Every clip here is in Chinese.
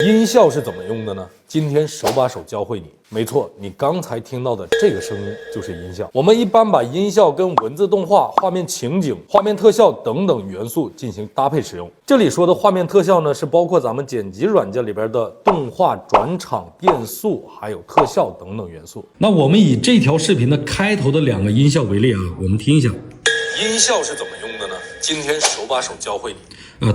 音效是怎么用的呢？今天手把手教会你。没错，你刚才听到的这个声音就是音效。我们一般把音效跟文字动画、画面情景、画面特效等等元素进行搭配使用。这里说的画面特效呢，是包括咱们剪辑软件里边的动画、转场、变速，还有特效等等元素。那我们以这条视频的开头的2个音效为例啊，我们听一下。音效是怎么用的呢？今天手把手教会你。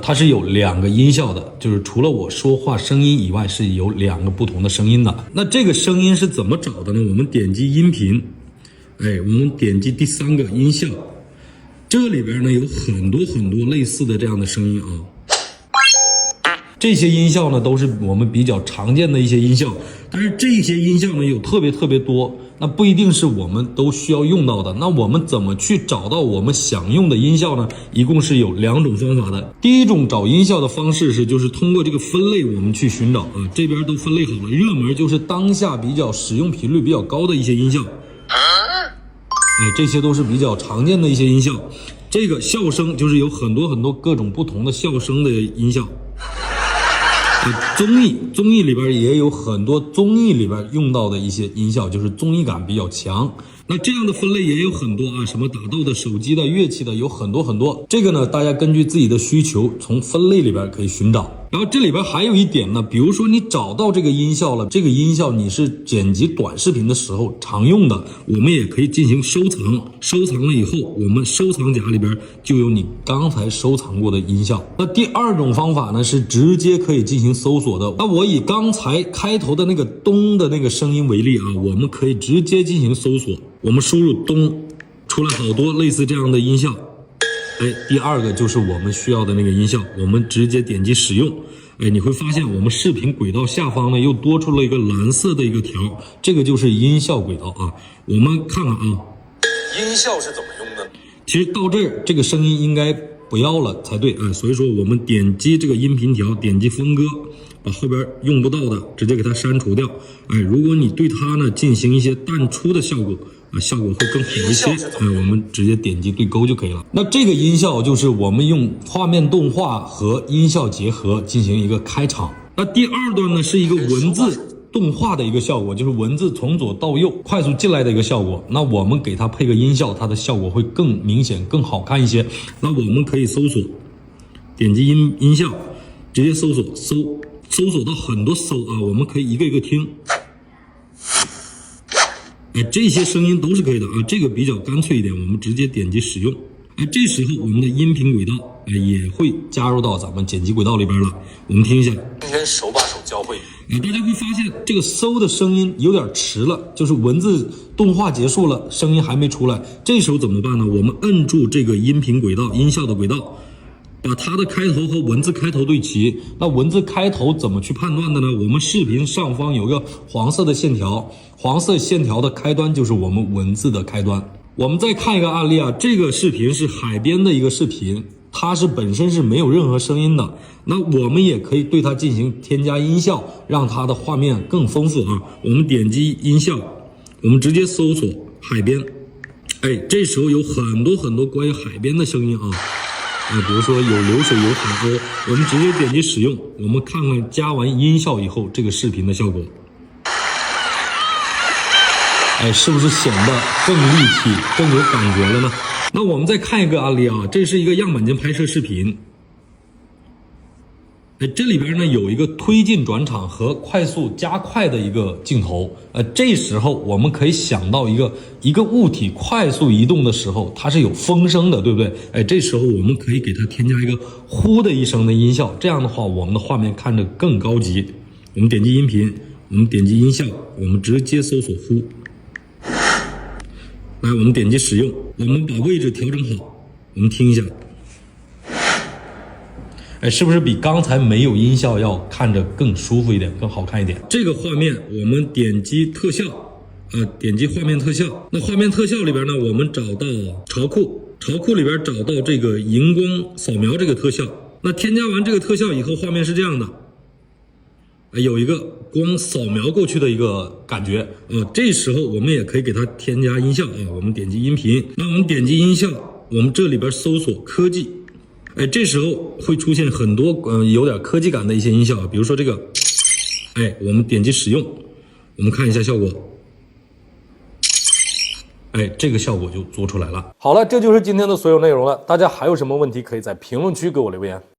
它是有2个音效的，就是除了我说话声音以外，是有2个不同的声音的。那这个声音是怎么找的呢？我们点击音频，我们点击第3个音效，这里边呢有很多类似的这样的声音啊。这些音效呢都是我们比较常见的一些音效，但是这些音效呢有特别多，那不一定是我们都需要用到的。那我们怎么去找到我们想用的音效呢？一共是有2种方法的。第一种找音效的方式就是通过这个分类我们去寻找啊，这边都分类好了，热门就是当下比较使用频率比较高的一些音效，这些都是比较常见的一些音效。这个笑声就是有很多各种不同的笑声的音效。综艺里边也有很多综艺里边用到的一些音效，就是综艺感比较强。那这样的分类也有很多啊，什么打斗的、手机的、乐器的，有很多。这个呢，大家根据自己的需求，从分类里边可以寻找。然后这里边还有一点呢，比如说你找到这个音效了，这个音效你是剪辑短视频的时候常用的，我们也可以进行收藏。收藏了以后，我们收藏夹里边就有你刚才收藏过的音效。那第2种方法呢，是直接可以进行搜索的。那我以刚才开头的那个咚的那个声音为例啊，我们可以直接进行搜索。我们输入咚，出来好多类似这样的音效。第2个就是我们需要的那个音效，我们直接点击使用。你会发现我们视频轨道下方呢又多出了一个蓝色的一个条，这个就是音效轨道啊。我们看看啊，音效是怎么用的？其实到这儿这个声音应该不要了才对所以说我们点击这个音频条，点击分割，把后边用不到的直接给它删除掉。如果你对它呢进行一些淡出的效果效果会更好一些，我们直接点击对勾就可以了。那这个音效就是我们用画面动画和音效结合进行一个开场。那第2段呢是一个文字动画的一个效果，就是文字从左到右快速进来的一个效果。那我们给它配个音效，它的效果会更明显更好看一些。那我们可以搜索，点击音效，直接搜索，搜索到很多搜我们可以一个一个听。这些声音都是可以的这个比较干脆一点，我们直接点击使用。这时候我们的音频轨道也会加入到咱们剪辑轨道里边了。我们听一下，今天手把手教会你。大家会发现这个搜的声音有点迟了，就是文字动画结束了，声音还没出来。这时候怎么办呢？我们摁住这个音频轨道，音效的轨道，把它的开头和文字开头对齐。那文字开头怎么去判断的呢？我们视频上方有个黄色的线条，黄色线条的开端就是我们文字的开端。我们再看一个案例这个视频是海边的一个视频，它是本身是没有任何声音的。那我们也可以对它进行添加音效，让它的画面更丰富我们点击音效，我们直接搜索海边。这时候有很多关于海边的声音比如说有流水，有海鸥，我们直接点击使用。我们看看加完音效以后这个视频的效果，是不是显得更立体更有感觉了呢？那我们再看一个案例这是一个样板间拍摄视频。这里边呢有一个推进转场和快速加快的一个镜头。这时候我们可以想到一个物体快速移动的时候，它是有风声的，对不对？这时候我们可以给它添加一个呼的一声的音效，这样的话我们的画面看着更高级。我们点击音频，我们点击音效，我们直接搜索呼。来，我们点击使用，我们把位置调整好，我们听一下。是不是比刚才没有音效要看着更舒服一点，更好看一点？这个画面我们点击特效点击画面特效。那画面特效里边呢，我们找到潮酷里边找到这个荧光扫描这个特效。那添加完这个特效以后，画面是这样的，有一个光扫描过去的一个感觉这时候我们也可以给它添加音效我们点击音频，那我们点击音效，我们这里边搜索科技。这时候会出现很多有点科技感的一些音效，比如说这个哎，我们点击使用，我们看一下效果。哎，这个效果就做出来了。好了，这就是今天的所有内容了。大家还有什么问题，可以在评论区给我留言。